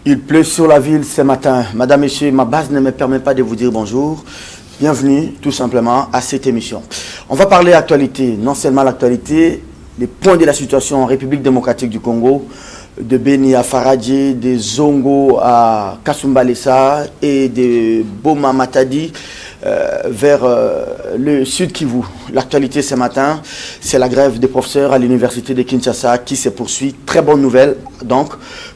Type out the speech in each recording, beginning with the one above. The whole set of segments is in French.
Il pleut sur la ville ce matin. Madame, Messieurs, ma base ne me permet pas de vous dire bonjour. Bienvenue tout simplement à cette émission. On va parler actualité, non seulement l'actualité, les points de la situation en République démocratique du Congo, de Beni à Faradji, de Zongo à Kasumbalesa et de Boma Matadi vers le sud Kivu. L'actualité ce matin, c'est la grève des professeurs à l'université de Kinshasa qui se poursuit. Très bonne nouvelle. Donc,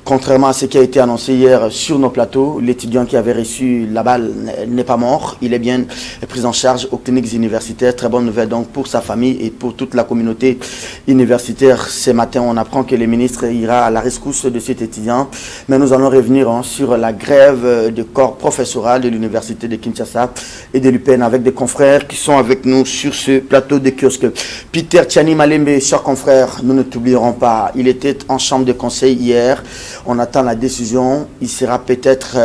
contrairement à ce qui a été annoncé hier sur nos plateaux, l'étudiant qui avait reçu la balle n'est pas mort. Il est bien pris en charge aux cliniques universitaires. Très bonne nouvelle donc pour sa famille et pour toute la communauté universitaire. Ce matin, on apprend que le ministre ira à la rescousse de cet étudiant. Mais nous allons revenir sur la grève du corps professoral de l'université de Kinshasa et de l'UPN avec des confrères qui sont avec nous sur ce plateau de kiosque. Peter Tchani Malembe, chers confrères, nous ne t'oublierons pas. Il était en chambre de conseil hier. On attend la décision. Il sera peut-être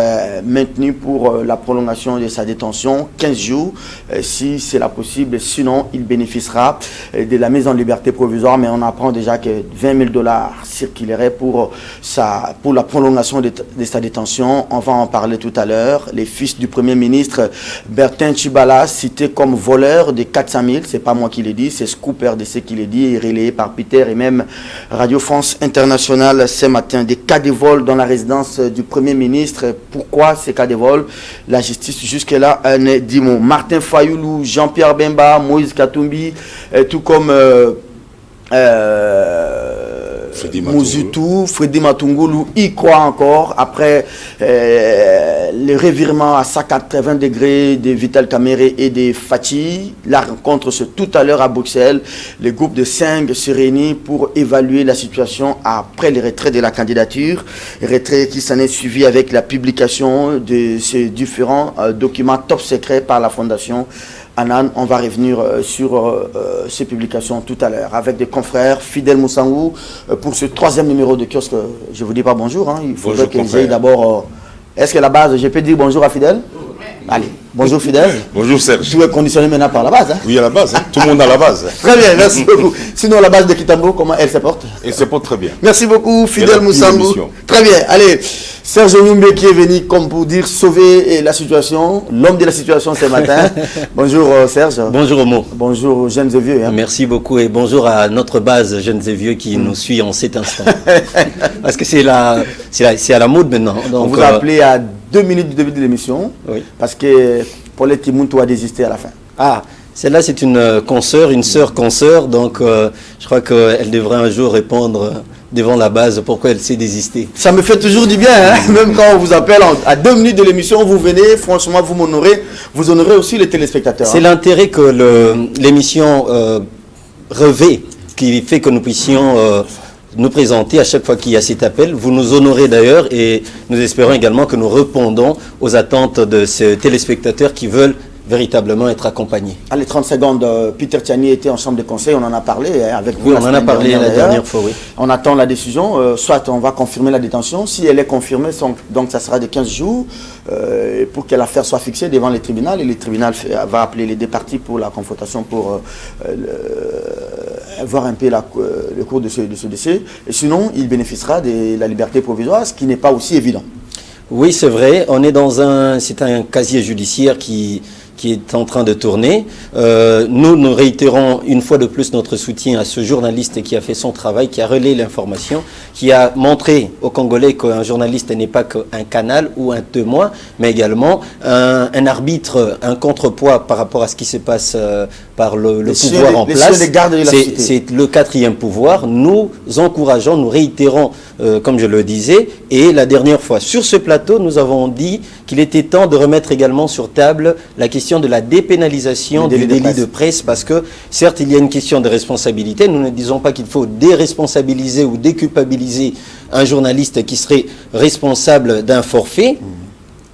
maintenu pour la prolongation de sa détention, 15 jours, si c'est la possible. Sinon, il bénéficiera de la mise en liberté provisoire. Mais on apprend déjà que 20 000 $ circuleraient pour la prolongation de sa détention. On va en parler tout à l'heure. Les fils du Premier ministre, Bertin Chibala, cité comme voleur de 400 000. Ce n'est pas moi qui l'ai dit, c'est Scoop RDC qui l'a dit, et relayé par Peter et même Radio France Internationale ce matin. Des cas de vol dans la résidence du Premier ministre. Pourquoi ces cas de vol? La justice jusque-là ne dit mot. Martin Fayoulou, Jean-Pierre Bemba, Moïse Katumbi, tout comme Mouzutu, Freddy Matungulu y croit encore après le revirement à 180 degrés de Vital Kamere et de Fatih. La rencontre c'est tout à l'heure à Bruxelles. Le groupe de 5 se réunit pour évaluer la situation après le retrait de la candidature. Retrait qui s'en est suivi avec la publication de ces différents documents top secrets par la Fondation Anan. On va revenir sur ces publications tout à l'heure avec des confrères. Fidèle Moussangou, pour ce 3e numéro de kiosque, je vous dis pas bonjour. Hein. Il faudrait que j'aille d'abord. Est-ce que la base, je peux dire bonjour à Fidèle? Allez, bonjour Fidèle. Bonjour Serge. Tout est conditionné maintenant par la base. Hein? Oui, à la base. Hein. Tout le monde a la base. Très bien, merci beaucoup. Sinon, la base de Kitambo, comment elle se porte? Elle se porte très bien. Merci beaucoup, Fidèle Moussangou. Très bien, allez. Serge Nyumbe qui est venu, comme pour dire, sauver la situation, l'homme de la situation ce matin. Bonjour Serge. Bonjour Omo. Bonjour jeunes et vieux. Hein. Merci beaucoup et bonjour à notre base jeunes et vieux qui nous suit en cet instant. Parce que c'est à la mode maintenant. Donc, on vous a appelé à 2 minutes du début de l'émission, oui. Parce que Paulette Timuntu a désisté à la fin. Ah, celle-là c'est une consoeur, une sœur consoeur, donc je crois qu'elle devrait un jour répondre devant la base pourquoi elle s'est désistée. Ça me fait toujours du bien, hein? Même quand on vous appelle à 2 minutes de l'émission, vous venez, franchement vous m'honorez, vous honorez aussi les téléspectateurs. C'est l'intérêt que l'émission revêt, qui fait que nous puissions nous présenter à chaque fois qu'il y a cet appel. Vous nous honorez d'ailleurs et nous espérons également que nous répondons aux attentes de ces téléspectateurs qui veulent véritablement être accompagnés. Allez, 30 secondes, Peter Tchani était en chambre de conseil, on en a parlé avec vous. Oui, on en a parlé la dernière fois, oui. On attend la décision, soit on va confirmer la détention, si elle est confirmée, donc ça sera de 15 jours, pour que l'affaire soit fixée devant les tribunaux, et le tribunal va appeler les deux parties pour la confrontation, pour voir un peu le cours de ce dossier, et sinon il bénéficiera de la liberté provisoire, ce qui n'est pas aussi évident. Oui, c'est vrai, c'est un casier judiciaire qui est en train de tourner. Nous réitérons une fois de plus notre soutien à ce journaliste qui a fait son travail, qui a relayé l'information, qui a montré aux Congolais qu'un journaliste n'est pas qu'un canal ou un témoin, mais également un arbitre, un contrepoids par rapport à ce qui se passe par le pouvoir en place. C'est le 4e pouvoir. Nous encourageons, nous réitérons, comme je le disais, et la dernière fois, sur ce plateau, nous avons dit qu'il était temps de remettre également sur table la question de la dépénalisation du délit de presse, parce que certes il y a une question de responsabilité, nous ne disons pas qu'il faut déresponsabiliser ou déculpabiliser un journaliste qui serait responsable d'un forfait,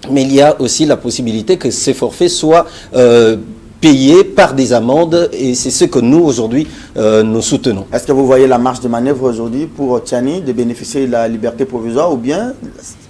mais il y a aussi la possibilité que ces forfaits soient payés par des amendes, et c'est ce que nous aujourd'hui nous soutenons. Est-ce que vous voyez la marge de manœuvre aujourd'hui pour Tchani de bénéficier de la liberté provisoire, ou bien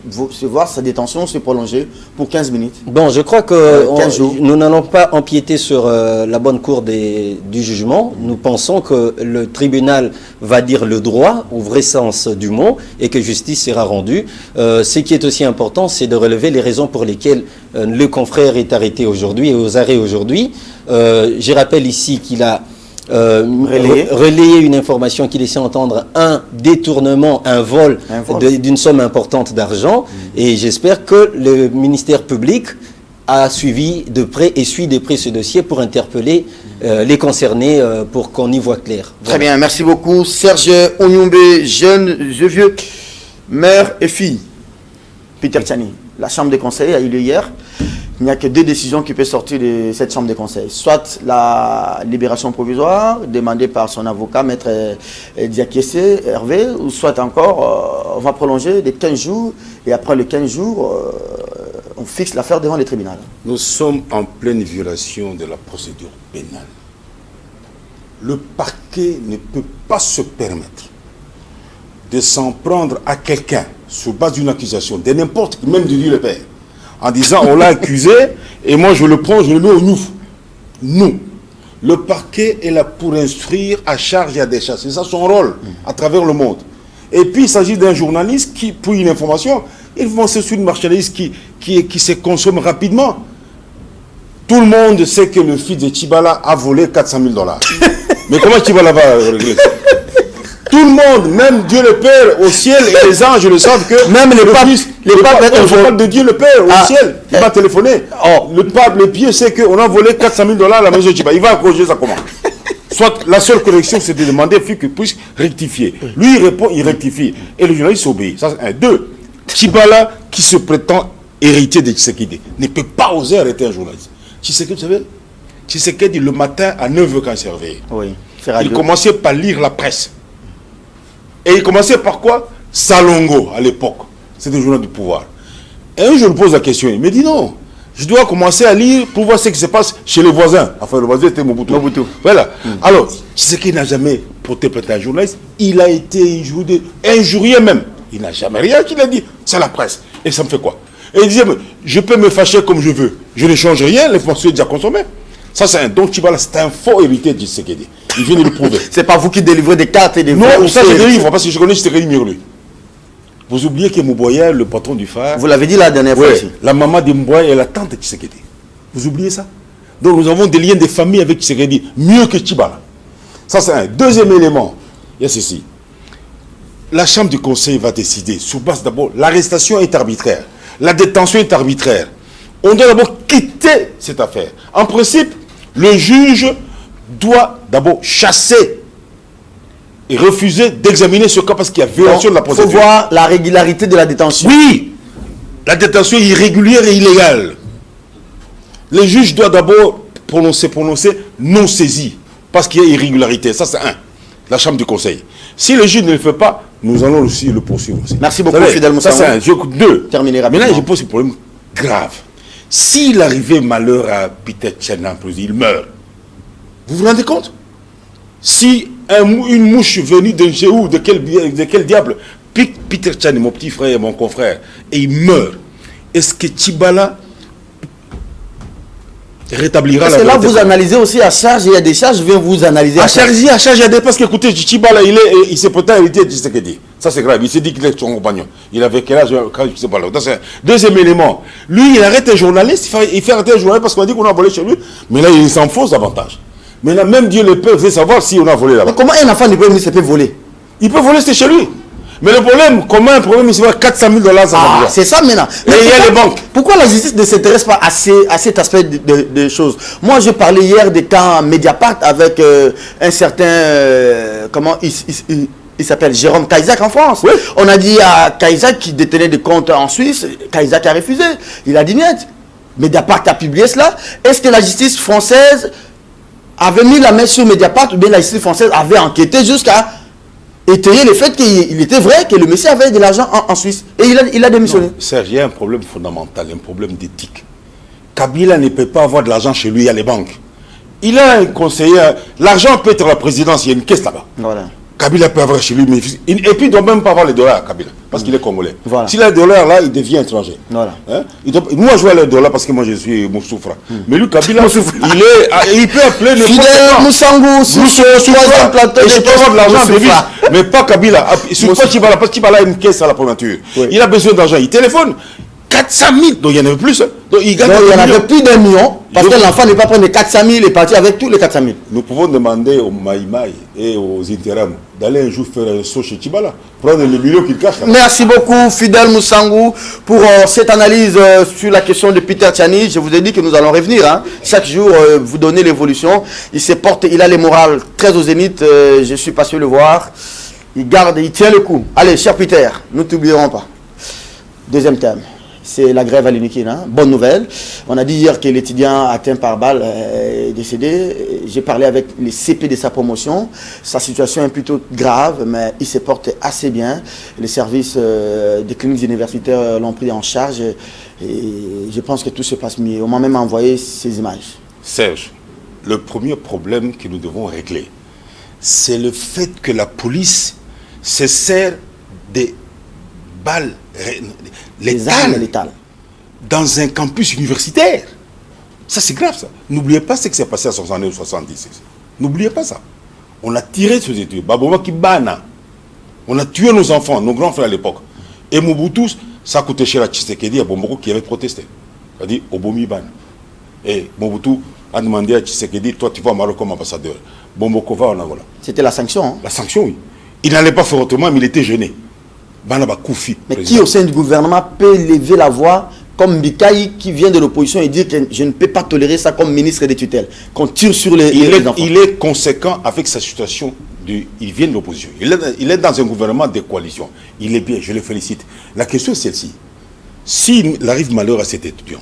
se voir sa détention se prolonger pour 15 minutes. Bon, je crois que 15 jours. nous n'allons pas empiéter sur la bonne cour du jugement. Nous pensons que le tribunal va dire le droit au vrai sens du mot et que justice sera rendue. Ce qui est aussi important, c'est de relever les raisons pour lesquelles le confrère est arrêté aujourd'hui et aux arrêts aujourd'hui. Je rappelle ici qu'il a relayé une information qui laissait entendre un détournement, un vol d'une somme importante d'argent. Et j'espère que le ministère public a suivi de près et suit de près ce dossier pour interpeller les concernés pour qu'on y voit clair. Voilà. Très bien, merci beaucoup. Serge Onyombe, jeune, vieux, mère et fille. Peter Tchani, la chambre des conseils a eu lieu hier. Il n'y a que 2 décisions qui peuvent sortir de cette chambre des conseils. Soit la libération provisoire demandée par son avocat, maître Diakessé, Hervé, ou soit encore, on va prolonger de 15 jours, et après les 15 jours, on fixe l'affaire devant les tribunaux. Nous sommes en pleine violation de la procédure pénale. Le parquet ne peut pas se permettre de s'en prendre à quelqu'un sur base d'une accusation, de n'importe qui, même de Dieu le Père, en disant on l'a accusé et moi je le prends, je le mets au nous. Nous. Le parquet est là pour instruire à charge et à décharge. C'est ça son rôle à travers le monde. Et puis il s'agit d'un journaliste qui, pour une information, il faut penser sur une marchandise qui se consomme rapidement. Tout le monde sait que le fils de Tchibala a volé 400 000 $. Mais comment Tchibala va régler ça? Tout le monde, même Dieu le Père au ciel et les anges le savent que même les papes de Dieu le Père au ciel, il va téléphoner. Le pape, le pied sait qu'on a volé 400 000 $ à la maison de Tchibala. Il va corriger sa commande. Soit la seule correction, c'est de demander qu'il puisse rectifier. Lui, il répond, il rectifie. Et le journaliste obéit. Ça, c'est un. 2. Tchibala, qui se prétend héritier de Tshisekedi, ne peut pas oser arrêter un journaliste. Tshisekedi, vous savez, Tshisekedi, le matin, à 9 h quand il s'est réveillé, il commençait par lire la presse. Et il commençait par quoi? Salongo, à l'époque. C'était le journal du pouvoir. Et un jour, je lui pose la question. Il me dit non. Je dois commencer à lire pour voir ce qui se passe chez les voisins. Enfin, le voisin était Mobutu. Voilà. Alors, ce qui n'a jamais porté plainte à un journaliste, il a été injurié même. Il n'a jamais rien qu'il a dit. C'est la presse. Et ça me fait quoi? Et il disait, je peux me fâcher comme je veux. Je ne change rien, l'information est déjà consommée. Ça, c'est un don Tchibala, c'est un faux héritier de Tshisekedi. Il vient de le prouver. C'est pas vous qui délivrez des cartes et des... Non, ça je délivre, parce que je connais Tshisekedi mieux que lui. Vous oubliez que Mouboya, le patron du phare... Vous l'avez dit la dernière fois aussi. La maman de Mouboya est la tante de Tshisekedi. Vous oubliez ça? Donc nous avons des liens de famille avec Tshisekedi, mieux que Tchibala. Ça, c'est un. Deuxième élément, il y a ceci. La chambre du conseil va décider, sur base d'abord, l'arrestation est arbitraire, la détention est arbitraire. On doit d'abord quitter cette affaire. En principe, le juge doit d'abord chasser et refuser d'examiner ce cas parce qu'il y a violation de la procédure. Il faut voir la régularité de la détention. Oui, la détention est irrégulière et illégale. Le juge doit d'abord prononcer non saisi parce qu'il y a irrégularité. Ça, c'est un. La chambre du conseil. Si le juge ne le fait pas, nous allons aussi le poursuivre aussi. Merci beaucoup, Fidel Moussa. Ça, c'est un. 2. Terminé rapidement. Maintenant, je pose un problème grave. S'il arrivait malheur à Peter Tchani, il meurt. Vous vous rendez compte? Si une mouche venue de chez où, de quel diable, pique Peter Tchani, mon petit frère, mon confrère, et il meurt, est-ce que Tchibala rétablira la vérité? Parce que là, vous analysez aussi à charge et à décharge, je vais vous analyser à charge et à décharge, parce que écoutez, Tchibala, il s'est pourtant hérité de Tshisekedi. Ça, c'est grave. Il s'est dit qu'il est son compagnon. Il avait quel âge quand il s'est pas là. Deuxième élément. Lui, il arrête un journaliste. Il fait arrêter un journaliste parce qu'on a dit qu'on a volé chez lui. Mais là, il s'enfonce davantage. Mais là, même Dieu le Père veut savoir si on a volé là-bas. Mais comment un enfant du Premier ministre peut voler? Il peut voler, c'est chez lui. Mais le problème, comment un Premier ministre va 400 000 $, ça va. C'est ça maintenant. Et il y a les banques. Pourquoi la justice ne s'intéresse pas à cet aspect de choses? Moi, je parlais hier des cas Mediapart avec un certain... comment il s'appelle Jérôme Caïsac en France. Oui. On a dit à Caïsac qui détenait des comptes en Suisse, Caïsac a refusé. Il a dit net. Mediapart a publié cela. Est-ce que la justice française avait mis la main sur Mediapart ou bien la justice française avait enquêté jusqu'à étayer le fait qu'il était vrai que le monsieur avait de l'argent en Suisse. Et il a démissionné. Non, Serge, il y a un problème fondamental, un problème d'éthique. Kabila ne peut pas avoir de l'argent chez lui, il y a les banques. Il a un conseiller. L'argent peut être à la présidence, il y a une caisse là-bas. Voilà. Kabila peut avoir chez lui, mais et puis il ne doit même pas avoir les dollars, Kabila, parce qu'il est congolais. Voilà. S'il a les dollars, là, il devient étranger. Voilà. Hein? Moi, je vois les dollars parce que moi, je suis Moussoufra. Mais lui, Kabila, il peut appeler n'importe Fidèle Moussangou, sur ce troisième plateau et je peux avoir de l'argent de lui, mais pas Kabila. Surtout pas Tchibala, parce que Tchibala a une caisse à la primature. Oui. Il a besoin d'argent, il téléphone. 400 000, donc il y en avait plus. Donc il y en avait plus d'1 million, parce que l'enfant n'est pas prendre les 400 000 et partir avec tous les 400 000. Nous pouvons demander aux Maïmaï et aux Interam d'aller un jour faire un saut chez Tchibala, prendre les millions qu'il cache. Merci beaucoup, Fidèle Moussangou, pour cette analyse sur la question de Peter Tchani. Je vous ai dit que nous allons revenir. Hein. Chaque jour, vous donnez l'évolution. Il a les morales très au zénith. Je suis patient de le voir. Il garde, il tient le coup. Allez, cher Peter, nous ne t'oublierons pas. Deuxième thème. C'est la grève à l'Unikin. Hein. Bonne nouvelle. On a dit hier que l'étudiant atteint par balle est décédé. J'ai parlé avec les CP de sa promotion. Sa situation est plutôt grave, mais il se porte assez bien. Les services des cliniques universitaires l'ont pris en charge. Et je pense que tout se passe mieux. On m'a même envoyé ces images. Serge, le premier problème que nous devons régler, c'est le fait que la police se sert des balles létales dans un campus universitaire. Ça, c'est grave, ça. N'oubliez pas ce qui s'est passé à 69 ou 70. N'oubliez pas ça. On a tiré sur ces études. Baboma Kibana. On a tué nos enfants, nos grands frères à l'époque. Et Mobutu, ça a coûté cher à Tshisekedi, à Bomboko qui avait protesté. C'est-à-dire Obomi Ban. Et Mobutu a demandé à Tshisekedi, toi tu vas au Maroc comme ambassadeur. Bomboko va en Angola. C'était la sanction. Hein? La sanction, oui. Il n'allait pas faire autrement, mais il était gêné. Banaba Koufi. Mais président. Qui au sein du gouvernement peut lever la voix comme Bikaï qui vient de l'opposition et dire que je ne peux pas tolérer ça comme ministre des tutelles, qu'on tire sur les enfants. Il est conséquent avec sa situation. Il vient de l'opposition. Il est dans un gouvernement de coalition. Il est bien, je le félicite. La question est celle-ci. S'il arrive malheur à cet étudiant,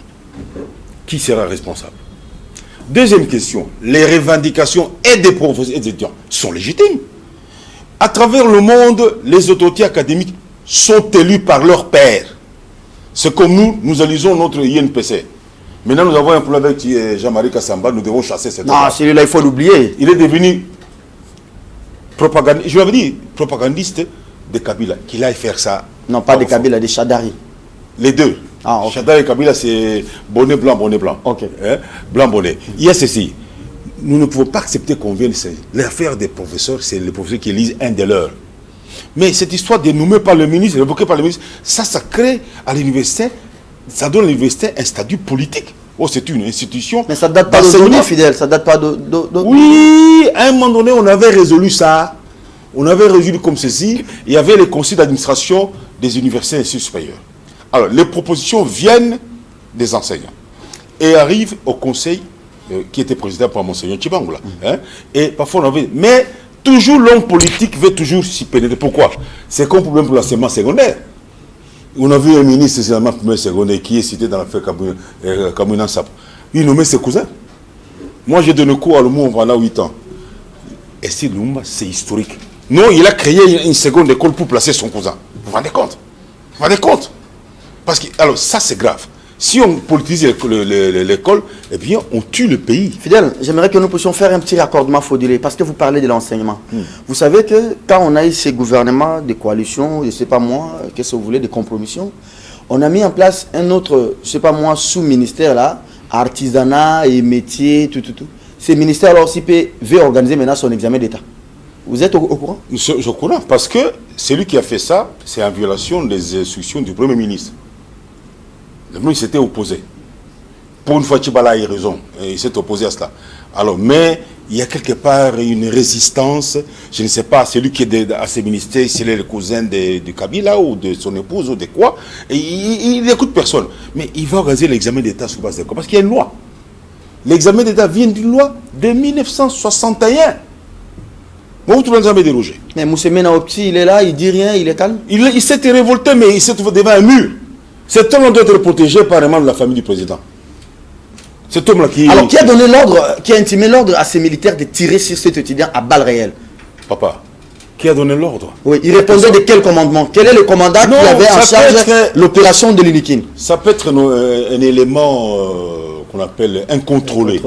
qui sera responsable? Deuxième question, les revendications et des professeurs et des étudiants sont légitimes. À travers le monde, les autorités académiques sont élus par leurs pairs. C'est comme nous élisons notre INPC. Maintenant, nous avons un problème avec Jean-Marie Kassamba, nous devons chasser cet homme. Non, celui-là, il faut l'oublier. Il est devenu propagandiste, je l'avais dit, propagandiste de Kabila, qu'il aille faire ça. Non, pas de Kabila, de Chadari. Les deux. Ah, okay. Chadari et Kabila, c'est bonnet blanc, bonnet blanc. Ok. Hein? Blanc, bonnet. Il y a ceci. Nous ne pouvons pas accepter qu'on vienne. L'affaire des professeurs, c'est les professeurs qui élisent un des leurs. Mais cette histoire dénommée par le ministre, évoquée par le ministre, ça crée à l'université, ça donne à l'université un statut politique. Oh, c'est une institution. Mais ça ne date pas d'aujourd'hui, Fidèle, ça ne date pas de... Oui, à un moment donné, on avait résolu ça. On avait résolu comme ceci. Il y avait les conseils d'administration des universités et instituts supérieurs. Alors, les propositions viennent des enseignants et arrivent au conseil qui était présidé par Monseigneur Tshibangula. Hein? Et parfois on avait... Mais toujours l'homme politique veut toujours s'y pénétrer. Pourquoi? C'est comme problème pour l'enseignement secondaire. On a vu un ministre enseignement primaire secondaire qui est cité dans l'affaire Kamounan Sap. Il nommait ses cousins. Moi j'ai donné cours à Lumumba pendant 8 ans. Et si Lumumba, c'est historique. Non, il a créé une seconde école pour placer son cousin. Vous vous rendez compte? Vous vous rendez compte? Parce que, alors ça c'est grave. Si on politise l'école, eh bien, on tue le pays. Fidèle, j'aimerais que nous puissions faire un petit raccordement Faudilé, parce que vous parlez de l'enseignement. Vous savez que quand on a eu ces gouvernements de coalition, je ne sais pas moi, qu'est-ce que vous voulez, de compromission, on a mis en place un autre, je ne sais pas moi, sous-ministère là, artisanat et métier, tout. Ces ministères-là aussi veulent organiser maintenant son examen d'État. Vous êtes au courant? Je suis au courant, parce que celui qui a fait ça, c'est en violation des instructions du Premier ministre. Le ministre s'était opposé. Pour une fois, Tchibala a eu raison. Il s'est opposé à cela. Alors, mais il y a quelque part une résistance. Je ne sais pas, celui qui est à ces ministères, s'il est le cousin de Kabila ou de son épouse ou de quoi. Et il n'écoute personne. Mais il va organiser l'examen d'État sur base de quoi? Parce qu'il y a une loi. L'examen d'État vient d'une loi de 1961. Bon, tout le monde jamais dérogé. Mais Moussemena Opti, il est là, il dit rien, il est calme. Il s'est révolté, mais il s'est trouvé devant un mur. Cet homme doit être protégé par un membre de la famille du président. Cet homme-là qui... Alors, qui a donné l'ordre, qui a intimé l'ordre à ces militaires de tirer sur cet étudiant à balles réelles? Papa, qui a donné l'ordre? Oui, il répondait de quel commandement? Quel est le commandant qui avait en charge l'opération de l'Unikin? Ça peut être un élément qu'on appelle incontrôlée.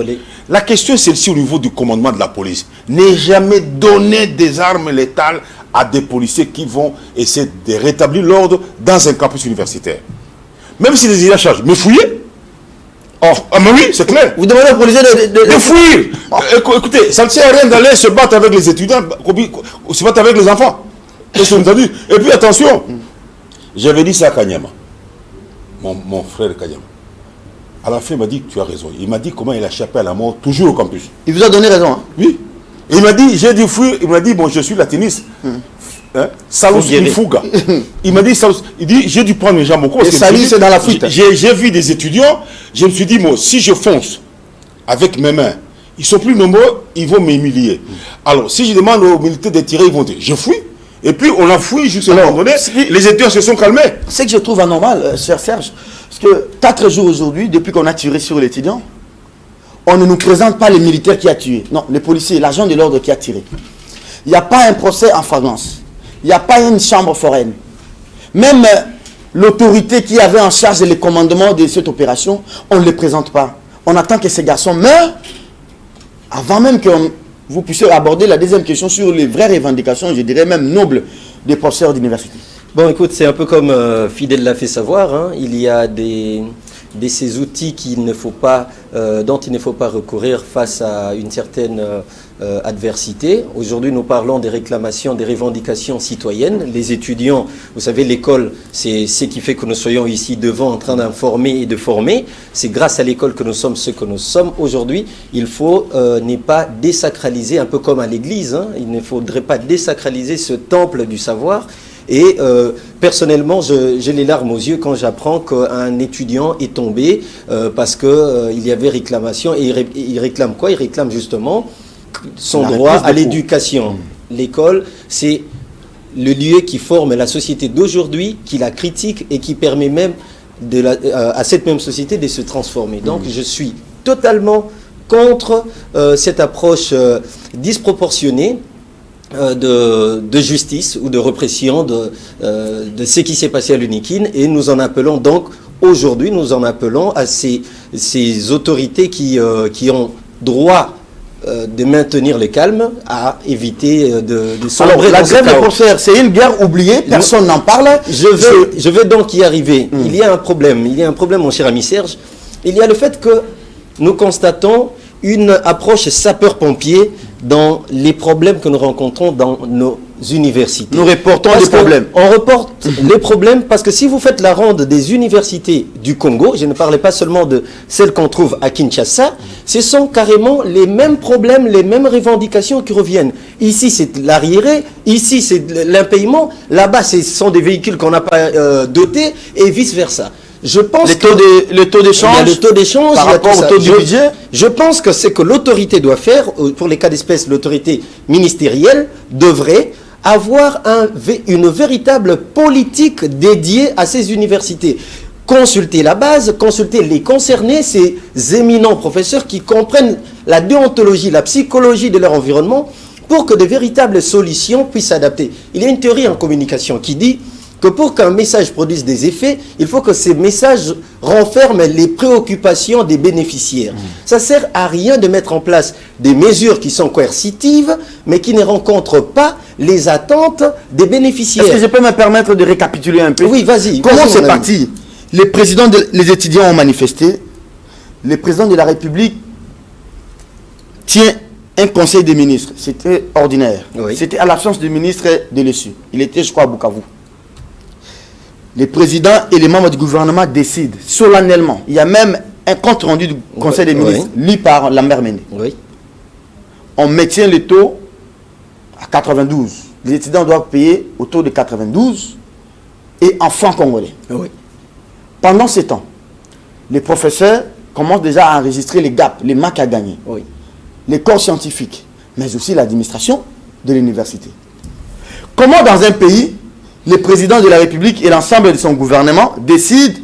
La question, c'est celle-ci au niveau du commandement de la police. N'est jamais donner des armes létales à des policiers qui vont essayer de rétablir l'ordre dans un campus universitaire. Même si les chargent, mais fouiller. Oh, ah mais oui, c'est clair. Vous demandez aux policiers de fouiller. Écoutez, ça ne sert à rien d'aller se battre avec les étudiants, se battre avec les enfants. Et puis attention, j'avais dit ça à Kanyama, mon frère Kanyama. À la fin, il m'a dit, tu as raison. Il m'a dit comment il a échappé à la mort, toujours au campus. Il vous a donné raison, hein? Oui. Et il m'a dit, j'ai dit fouiller. Il m'a dit, bon, je suis latiniste. Salus in fuga. Il m'a dit, il dit, j'ai dû prendre mes jambes au cou. Et Salus, c'est dans la fuite. J'ai vu des étudiants, je me suis dit, moi, si je fonce avec mes mains, ils sont plus nombreux, ils vont m'humilier. Alors, si je demande aux militaires de tirer, ils vont dire, je fouille. Et puis, on a fouillé jusqu'à un moment donné, les étudiants se sont calmés. C'est que je trouve anormal, cher Serge, parce que 4 jours aujourd'hui, depuis qu'on a tiré sur l'étudiant, on ne nous présente pas les militaires qui a tué. Non, les policiers, l'agent de l'ordre qui a tiré. Il n'y a pas un procès en flagrance. Il n'y a pas une chambre foraine. Même l'autorité qui avait en charge le commandement de cette opération, on ne les présente pas. On attend que ces garçons meurent avant même que vous puissiez aborder la deuxième question sur les vraies revendications, je dirais même nobles, des professeurs d'université. Bon, écoute, c'est un peu comme Fidel l'a fait savoir, hein, il y a ces outils dont il ne faut pas recourir face à une certaine adversité. Aujourd'hui, nous parlons des réclamations, des revendications citoyennes. Les étudiants, vous savez, l'école, c'est ce qui fait que nous soyons ici devant en train d'informer et de former. C'est grâce à l'école que nous sommes ce que nous sommes aujourd'hui. Il faut ne pas désacraliser, un peu comme à l'église, hein, il ne faudrait pas désacraliser ce temple du savoir. Et personnellement, j'ai les larmes aux yeux quand j'apprends qu'un étudiant est tombé parce qu'il y avait réclamation. Et il réclame quoi? Il réclame justement son droit à l'éducation. L'école, c'est le lieu qui forme la société d'aujourd'hui, qui la critique et qui permet même à cette même société de se transformer. Donc je suis totalement contre cette approche disproportionnée de justice ou de répression de ce qui s'est passé à l'UNIKIN, et nous en appelons donc aujourd'hui, à ces autorités qui ont droit de maintenir le calme, à éviter de sombrer. Alors, la grève des professeurs, c'est une guerre oubliée, personne n'en parle. Je vais donc y arriver. Il y a un problème, mon cher ami Serge. Il y a le fait que nous constatons une approche sapeur-pompier dans les problèmes que nous rencontrons dans nos universités. Nous reportons les problèmes. On reporte les problèmes parce que si vous faites la ronde des universités du Congo, je ne parlais pas seulement de celles qu'on trouve à Kinshasa, ce sont carrément les mêmes problèmes, les mêmes revendications qui reviennent. Ici, c'est l'arriéré, ici, c'est l'impayement, là-bas, ce sont des véhicules qu'on n'a pas dotés, et vice-versa. Je pense le taux d'échange, il y a le taux d'échange par rapport au taux du budget. Je pense que c'est que l'autorité doit faire, pour les cas d'espèce, l'autorité ministérielle devrait avoir une véritable politique dédiée à ces universités. Consulter la base, consulter les concernés, ces éminents professeurs qui comprennent la déontologie, la psychologie de leur environnement, pour que de véritables solutions puissent s'adapter. Il y a une théorie en communication qui dit que pour qu'un message produise des effets, il faut que ces messages renferment les préoccupations des bénéficiaires. Ça ne sert à rien de mettre en place des mesures qui sont coercitives, mais qui ne rencontrent pas les attentes des bénéficiaires. Est-ce que je peux me permettre de récapituler un peu? Oui, vas-y. Comment c'est parti? Les étudiants ont manifesté. Le président de la République tient un conseil des ministres. C'était ordinaire. Oui. C'était à l'absence du ministre de l'ESU. Il était, je crois, à Bukavu. Les présidents et les membres du gouvernement décident solennellement. Il y a même un compte rendu du Conseil des ministres, lu par Lambert Mende. Oui. On maintient le taux à 92. Les étudiants doivent payer au taux de 92 et en francs congolais. Oui. Pendant ce temps, les professeurs commencent déjà à enregistrer les gaps, les manques à gagner. Oui. Les corps scientifiques, mais aussi l'administration de l'université. Comment dans un pays, le président de la République et l'ensemble de son gouvernement décident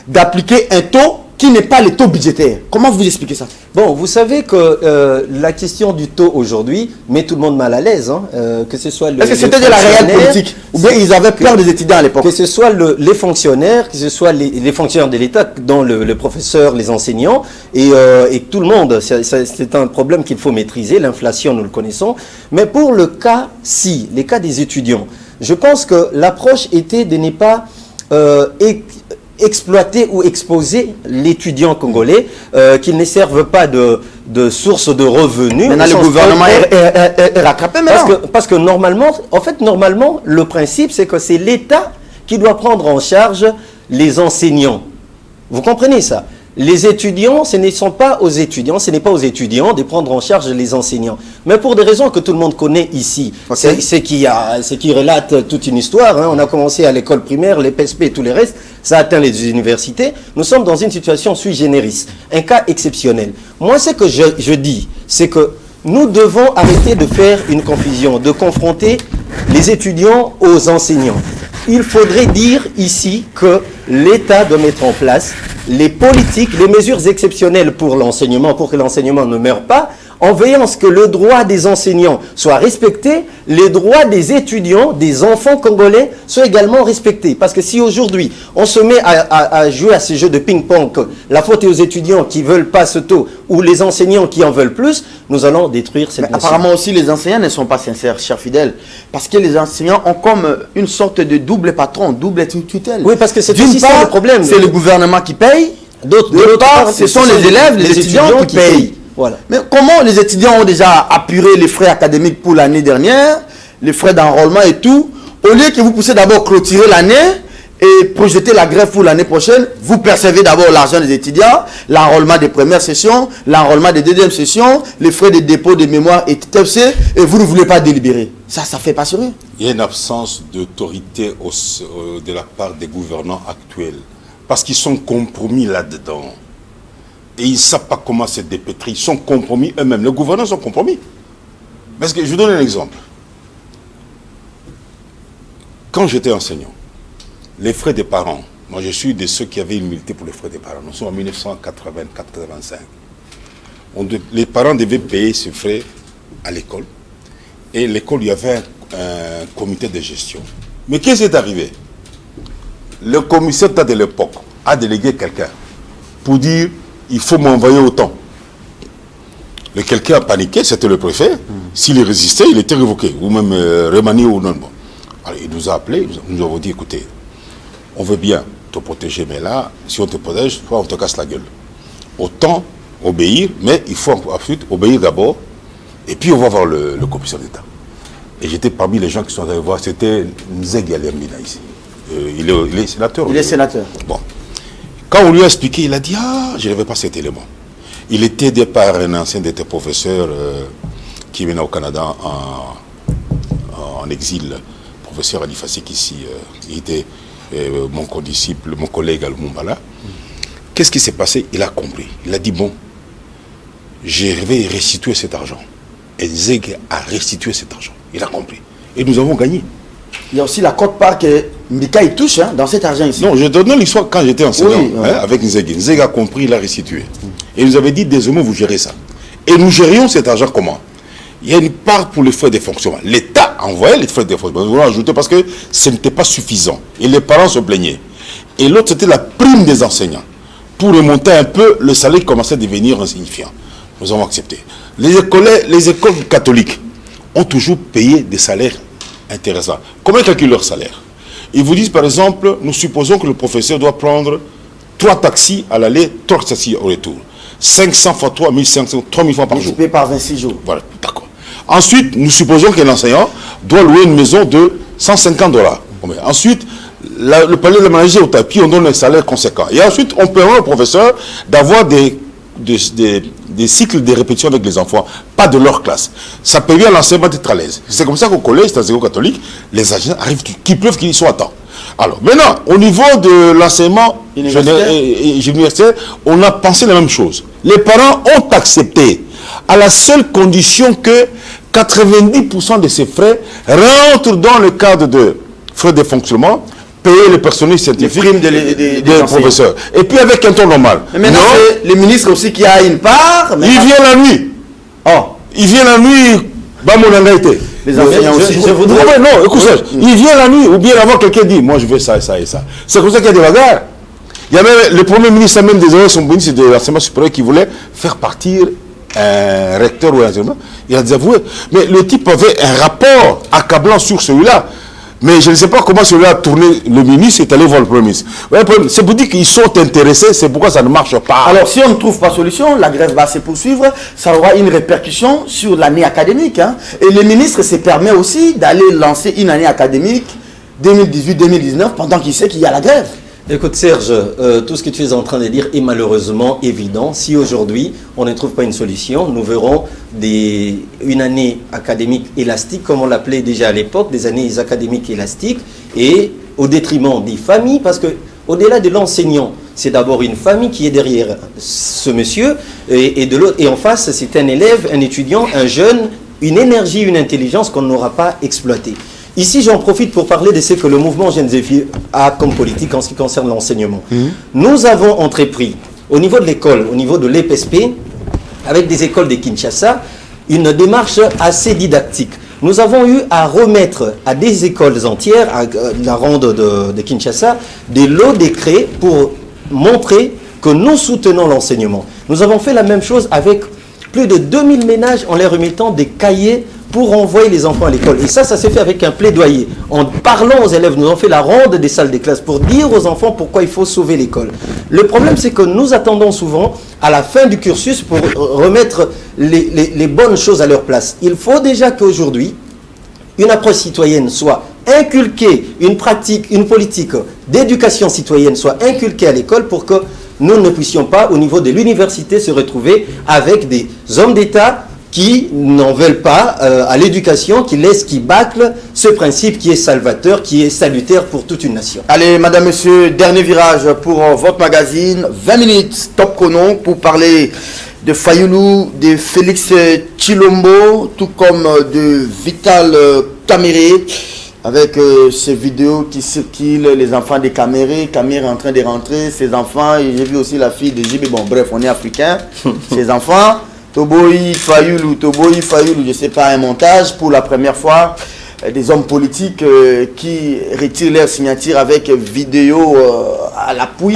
d'appliquer un taux qui n'est pas le taux budgétaire. Comment vous expliquez ça? Bon, vous savez que la question du taux aujourd'hui met tout le monde mal à l'aise, hein, que ce soit Est-ce que c'était de la réelle politique? Ou bien ils avaient peur des étudiants à l'époque? Que ce soit les fonctionnaires, que ce soit les fonctionnaires de l'État, dont le professeur, les enseignants, et tout le monde. C'est un problème qu'il faut maîtriser, l'inflation, nous le connaissons. Mais pour le cas-ci, les cas des étudiants, je pense que l'approche était de ne pas exploiter ou exposer l'étudiant congolais, qu'il ne serve pas de source de revenus. Maintenant, le gouvernement est rattrapé maintenant. Parce que normalement, en fait, normalement, le principe, c'est que c'est l'État qui doit prendre en charge les enseignants. Vous comprenez ça? Les étudiants, ce n'est pas aux étudiants de prendre en charge les enseignants. Mais pour des raisons que tout le monde connaît ici, okay. C'est qui relate toute une histoire. Hein. On a commencé à l'école primaire, les PSP et tous les restes, ça atteint les universités. Nous sommes dans une situation sui generis, un cas exceptionnel. Moi, ce que je dis, c'est que nous devons arrêter de faire une confusion, de confronter les étudiants aux enseignants. Il faudrait dire ici que l'État doit mettre en place les politiques, les mesures exceptionnelles pour l'enseignement, pour que l'enseignement ne meure pas, en veillant à ce que le droit des enseignants soit respecté, les droits des étudiants, des enfants congolais soient également respectés. Parce que si aujourd'hui, on se met à jouer à ce jeu de ping-pong, la faute est aux étudiants qui ne veulent pas ce taux, ou les enseignants qui en veulent plus, nous allons détruire cette nation. Apparemment aussi, les enseignants ne sont pas sincères, chers fidèles, parce que les enseignants ont comme une sorte de double patron, double tutelle. Oui, parce que c'est aussi ça le problème. C'est le gouvernement qui paye, d'autre part, ce sont les élèves, les étudiants qui payent. Voilà. Mais comment les étudiants ont déjà apuré les frais académiques pour l'année dernière, les frais d'enrôlement et tout, au lieu que vous puissiez d'abord clôturer l'année et projeter la grève pour l'année prochaine, vous percevez d'abord l'argent des étudiants, l'enrôlement des premières sessions, l'enrôlement des deuxièmes sessions, les frais de dépôt de mémoire et TFC, et vous ne voulez pas délibérer. Ça fait pas sourire. Il y a une absence d'autorité de la part des gouvernants actuels, parce qu'ils sont compromis là-dedans. Et ils ne savent pas comment se dépêtrer. Ils sont compromis eux-mêmes. Les gouvernants sont compromis. Parce que je vous donne un exemple. Quand j'étais enseignant, les frais des parents, moi je suis de ceux qui avaient milité pour les frais des parents. Nous sommes en 1984-85. Les parents devaient payer ces frais à l'école. Et l'école, il y avait un comité de gestion. Mais qu'est-ce qui est arrivé? Le commissaire de l'époque a délégué quelqu'un pour dire il faut m'envoyer autant. Le quelqu'un a paniqué, c'était le préfet. S'il résistait, il était révoqué, ou même remanié ou non. Bon. Alors, il nous a appelés, nous avons dit écoutez, on veut bien te protéger, mais là, si on te protège, soit on te casse la gueule. Autant obéir, mais il faut ensuite obéir d'abord, et puis on va voir le commissaire d'État. Et j'étais parmi les gens qui sont allés voir, c'était Nzeg Alemina ici. Il est sénateur. Il est sénateur. Bon. Quand on lui a expliqué, il a dit « Ah, je n'avais pas cet élément ». Il était aidé par un ancien professeur qui venait au Canada en exil, professeur Ali Fassik ici. Il était mon condisciple, mon collègue à Lumumbala. Qu'est-ce qui s'est passé? Il a compris. Il a dit « Bon, je vais restituer cet argent ». Et Zeg a restitué cet argent. Il a compris. Et nous avons gagné. Il y a aussi la quote-part que Mbika il touche dans cet argent ici. Non, je te donne l'histoire quand j'étais enseignant, oui, avec Nzeg. Nzeg a compris, il a restitué. Et il nous avait dit, désormais, vous gérez ça. Et nous gérions cet argent comment? Il y a une part pour les frais de fonctionnement. L'État envoyait les frais de fonctionnement. Nous l'avons ajouté parce que ce n'était pas suffisant. Et les parents se plaignaient. Et l'autre, c'était la prime des enseignants. Pour remonter un peu, le salaire commençait à devenir insignifiant. Nous avons accepté. Les écoles catholiques ont toujours payé des salaires intéressants. Comment calculer leur salaire? Ils vous disent, par exemple, nous supposons que le professeur doit prendre 3 taxis à l'aller, 3 taxis au retour. 500 fois 3, 1500, 3000 francs par jour. Payé par 26 jours. Voilà, d'accord. Ensuite, nous supposons qu'un enseignant doit louer une maison de $150. Ensuite, le palais de la ménager au tapis, on donne un salaire conséquent. Et ensuite, on permet au professeur d'avoir des cycles de répétition avec les enfants, pas de leur classe. Ça permet à l'enseignement d'être à l'aise. C'est comme ça qu'au collège, c'est un école catholique, les agents arrivent, qui peuvent qu'ils soient à temps. Alors, maintenant, au niveau de l'enseignement universitaire, on a pensé la même chose. Les parents ont accepté, à la seule condition que 90% de ces frais rentrent dans le cadre de frais de fonctionnement payer le personnel scientifique des professeurs. Et puis avec un ton normal. Mais maintenant, c'est le ministre aussi qui a une part. Il vient la nuit. Il vient la nuit. Les enseignants aussi. Je voudrais... Non, écoute ça. Il vient la nuit, ou bien avant quelqu'un dit, moi je veux ça et ça et ça. C'est comme ça qu'il y a des bagarres. Il y a même le premier ministre, même des son ministre de l'enseignement supérieur, qui voulait faire partir un recteur ou un enseignant. Il a désavoué. Mais le type avait un rapport accablant sur celui-là. Mais je ne sais pas comment celui-là a tourné. Le ministre est allé voir le premier ministre. C'est pour dire qu'ils sont intéressés, c'est pourquoi ça ne marche pas. Alors, si on ne trouve pas solution, la grève va se poursuivre, ça aura une répercussion sur l'année académique. Hein. Et le ministre se permet aussi d'aller lancer une année académique 2018-2019 pendant qu'il sait qu'il y a la grève. Écoute Serge, tout ce que tu es en train de dire est malheureusement évident. Si aujourd'hui on ne trouve pas une solution, nous verrons une année académique élastique, comme on l'appelait déjà à l'époque, des années académiques élastiques, et au détriment des familles, parce que au-delà de l'enseignant, c'est d'abord une famille qui est derrière ce monsieur, et de l'autre, et en face c'est un élève, un étudiant, un jeune, une énergie, une intelligence qu'on n'aura pas exploitée. Ici, j'en profite pour parler de ce que le mouvement Jeunes et Filles a comme politique en ce qui concerne l'enseignement. Nous avons entrepris, au niveau de l'école, au niveau de l'EPSP, avec des écoles de Kinshasa, une démarche assez didactique. Nous avons eu à remettre à des écoles entières, à la ronde de Kinshasa, des lots décrets pour montrer que nous soutenons l'enseignement. Nous avons fait la même chose avec plus de 2000 ménages en leur remettant des cahiers pour envoyer les enfants à l'école. Et ça s'est fait avec un plaidoyer. En parlant aux élèves, nous avons fait la ronde des salles de classe pour dire aux enfants pourquoi il faut sauver l'école. Le problème, c'est que nous attendons souvent à la fin du cursus pour remettre les bonnes choses à leur place. Il faut déjà qu'aujourd'hui, une approche citoyenne soit inculquée, une pratique, une politique d'éducation citoyenne soit inculquée à l'école pour que nous ne puissions pas, au niveau de l'université, se retrouver avec des hommes d'État qui n'en veulent pas à l'éducation, qui bâclent ce principe qui est salvateur, qui est salutaire pour toute une nation. Allez, madame, monsieur, dernier virage pour votre magazine. 20 minutes, top chrono, pour parler de Fayulu, de Félix Tshilombo, tout comme de Vital Kamerhe, avec ces vidéos qui circulent, les enfants des Kamerhe en train de rentrer, ces enfants, et j'ai vu aussi la fille de JB, bon bref, on est africains, ces enfants. Toboyi Fayulu, je ne sais pas, un montage pour la première fois, des hommes politiques qui retirent leur signature avec vidéo à l'appui,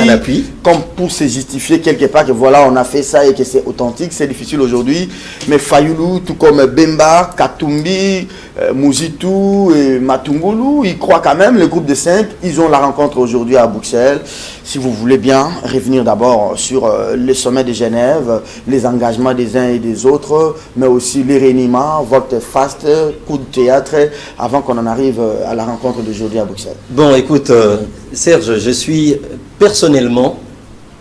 comme pour se justifier quelque part que voilà, on a fait ça et que c'est authentique. C'est difficile aujourd'hui, mais Fayulu, tout comme Bemba, Katumbi, Muzitu et Matungulu, ils croient quand même, le groupe de 5, ils ont la rencontre aujourd'hui à Bruxelles. Si vous voulez bien revenir d'abord sur le sommet de Genève, les engagements des uns et des autres, mais aussi les réunions, vote fast, coup de théâtre, avant qu'on en arrive à la rencontre d'aujourd'hui à Bruxelles. Bon, écoute, Serge, je suis personnellement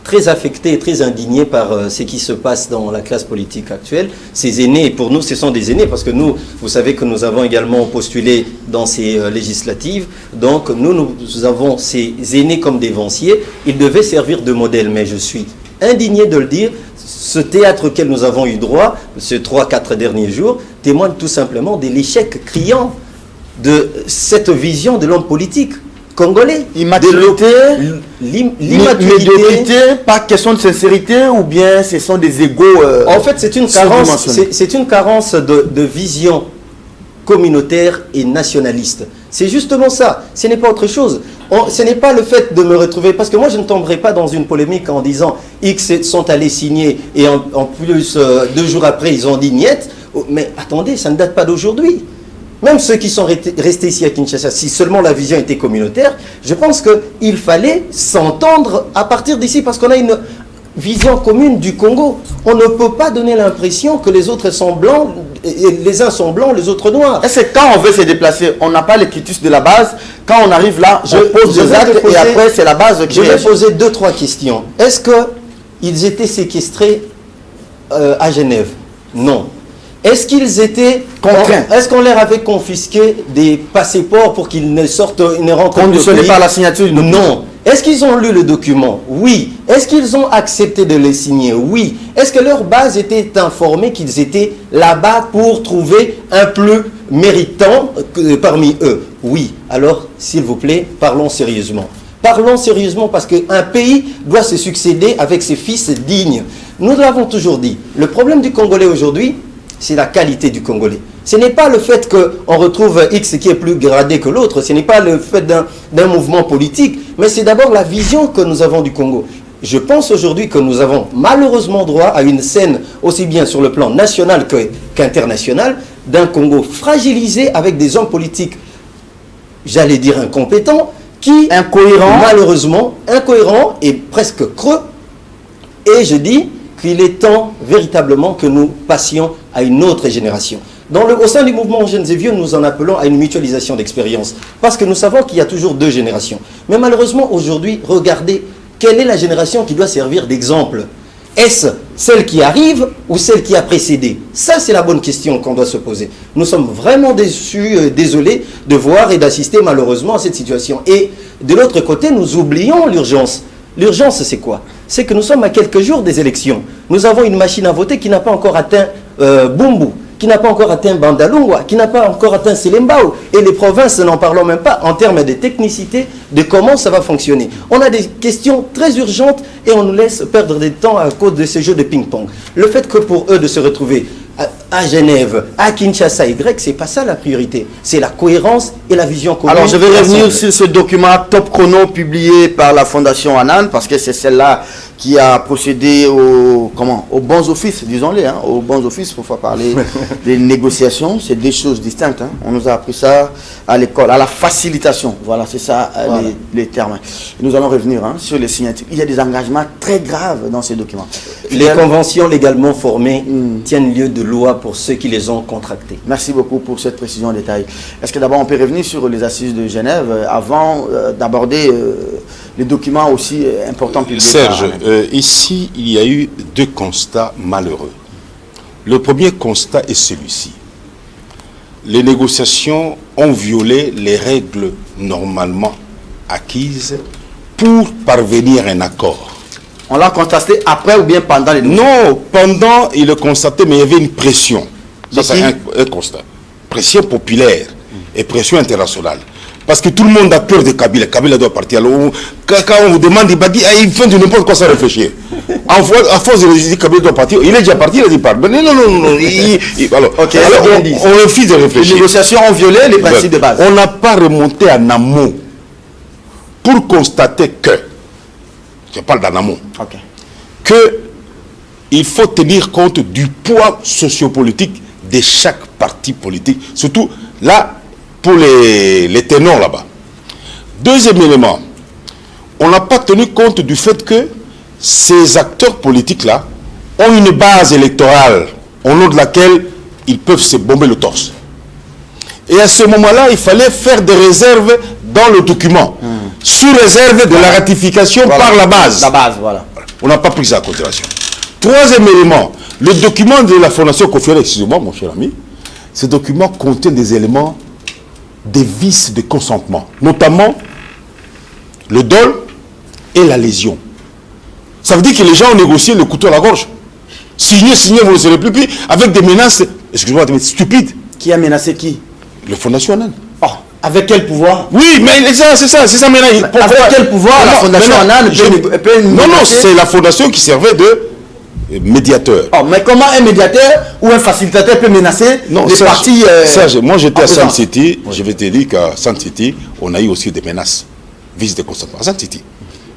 très affecté et très indigné par ce qui se passe dans la classe politique actuelle. Ces aînés, pour nous, ce sont des aînés, parce que nous, vous savez que nous avons également postulé dans ces législatives. Donc, nous avons ces aînés comme dévanciers. Ils devaient servir de modèle, mais je suis indigné de le dire. Ce théâtre auquel nous avons eu droit, ces 3-4 derniers jours, témoigne tout simplement de l'échec criant de cette vision de l'homme politique congolais. Immaturité, l'immaturité, pas question de sincérité, ou bien ce sont des égos en fait, c'est une carence de vision communautaire et nationaliste. C'est justement ça. Ce n'est pas autre chose. Ce n'est pas le fait de me retrouver, parce que moi je ne tomberai pas dans une polémique en disant X sont allés signer et en plus 2 jours après ils ont dit niet. Mais attendez, ça ne date pas d'aujourd'hui. Même ceux qui sont restés ici à Kinshasa, si seulement la vision était communautaire, je pense qu'il fallait s'entendre à partir d'ici, parce qu'on a une vision commune du Congo. On ne peut pas donner l'impression que les autres sont blancs, et les uns sont blancs, les autres noirs. Et c'est quand on veut se déplacer, on n'a pas les quitus de la base. Quand on arrive là, on pose des actes et après c'est la base qui Je vais poser 2-3 questions. Est-ce qu'ils étaient séquestrés à Genève? Non. Est-ce qu'ils étaient contraints? Est-ce qu'on leur avait confisqué des passeports pour qu'ils ne sortent, ne rentrent pas? Conditionné par la signature? Non. Est-ce qu'ils ont lu le document? Oui. Est-ce qu'ils ont accepté de le signer? Oui. Est-ce que leur base était informée qu'ils étaient là-bas pour trouver un plus méritant parmi eux? Oui, alors, s'il vous plaît, parlons sérieusement. Parlons sérieusement parce qu'un pays doit se succéder avec ses fils dignes. Nous l'avons toujours dit. Le problème du Congolais aujourd'hui, c'est la qualité du Congolais. Ce n'est pas le fait qu'on retrouve X qui est plus gradé que l'autre, ce n'est pas le fait d'un mouvement politique, mais c'est d'abord la vision que nous avons du Congo. Je pense aujourd'hui que nous avons malheureusement droit à une scène, aussi bien sur le plan national qu'international, d'un Congo fragilisé avec des hommes politiques, j'allais dire incompétents, qui, malheureusement, incohérents et presque creux. Et je dis qu'il est temps véritablement que nous passions à une autre génération. Au sein du mouvement Jeunes et Vieux, nous en appelons à une mutualisation d'expérience. Parce que nous savons qu'il y a toujours deux générations. Mais malheureusement, aujourd'hui, regardez, quelle est la génération qui doit servir d'exemple? Est-ce celle qui arrive ou celle qui a précédé? Ça, c'est la bonne question qu'on doit se poser. Nous sommes vraiment désolés de voir et d'assister malheureusement à cette situation. Et de l'autre côté, nous oublions l'urgence. L'urgence, c'est quoi? C'est que nous sommes à quelques jours des élections. Nous avons une machine à voter qui n'a pas encore atteint Bumbu, qui n'a pas encore atteint Bandalungwa, qui n'a pas encore atteint Selembao. Et les provinces, n'en parlons même pas en termes de technicité, de comment ça va fonctionner. On a des questions très urgentes et on nous laisse perdre du temps à cause de ces jeux de ping-pong. Le fait que pour eux de se retrouver à Genève, à Kinshasa, Y, c'est pas ça la priorité. C'est la cohérence et la vision commune. Alors je vais revenir sur ce document Top Chrono publié par la Fondation Anan, parce que c'est celle-là qui a procédé aux bons offices, disons-les, hein, aux bons offices, pour pas parler des négociations, c'est des choses distinctes. Hein. On nous a appris ça à l'école, à la facilitation. Voilà, c'est ça voilà. Les termes. Nous allons revenir sur les signatures. Il y a des engagements très graves dans ces documents. Les conventions légalement formées tiennent lieu de loi pour ceux qui les ont contractées. Merci beaucoup pour cette précision en détail. Est-ce que d'abord on peut revenir sur les assises de Genève avant d'aborder les documents aussi importants publiés? Serge, ici, il y a eu deux constats malheureux. Le premier constat est celui-ci. Les négociations ont violé les règles normalement acquises pour parvenir à un accord. On l'a constaté après ou bien pendant les négociations? Non, pendant, il le constatait, mais il y avait une pression. Ça, c'est un constat. Pression populaire et pression internationale. Parce que tout le monde a peur de Kabila. Kabila doit partir. Alors, quand on vous demande, il fait de n'importe quoi sans réfléchir. À force de dire Kabila doit partir, il est déjà parti, il a dit pas. Mais non. Alors, on refuse de réfléchir. Les négociations ont violé les principes de base. On n'a pas remonté en amont pour constater que, je parle d'en amont, qu'il faut tenir compte du poids sociopolitique de chaque parti politique. Surtout là, pour les ténors là-bas. Deuxième élément, on n'a pas tenu compte du fait que ces acteurs politiques-là ont une base électorale au nom de laquelle ils peuvent se bomber le torse. Et à ce moment-là, il fallait faire des réserves dans le document, sous réserve de la ratification par la base. La base, voilà. On n'a pas pris ça en considération. Troisième élément, le document de la Fondation Kofi Annan, excusez-moi mon cher ami, ce document contient des éléments des vices de consentement, notamment le dol et la lésion. Ça veut dire que les gens ont négocié le couteau à la gorge. Signé, vous ne serez plus pris, avec des menaces, excusez-moi, stupides. Qui a menacé qui? Le Fondation Anan. Oh, avec quel pouvoir? Oui, mais c'est ça menace. Avec quel pouvoir la Fondation Anan peut non, c'est la Fondation qui servait de médiateur. Oh, mais comment un médiateur ou un facilitateur peut menacer les partis Serge, moi j'étais à Sun City, je vais te dire qu'à Sun City, on a eu aussi des menaces, vices de consentement. À Sun City.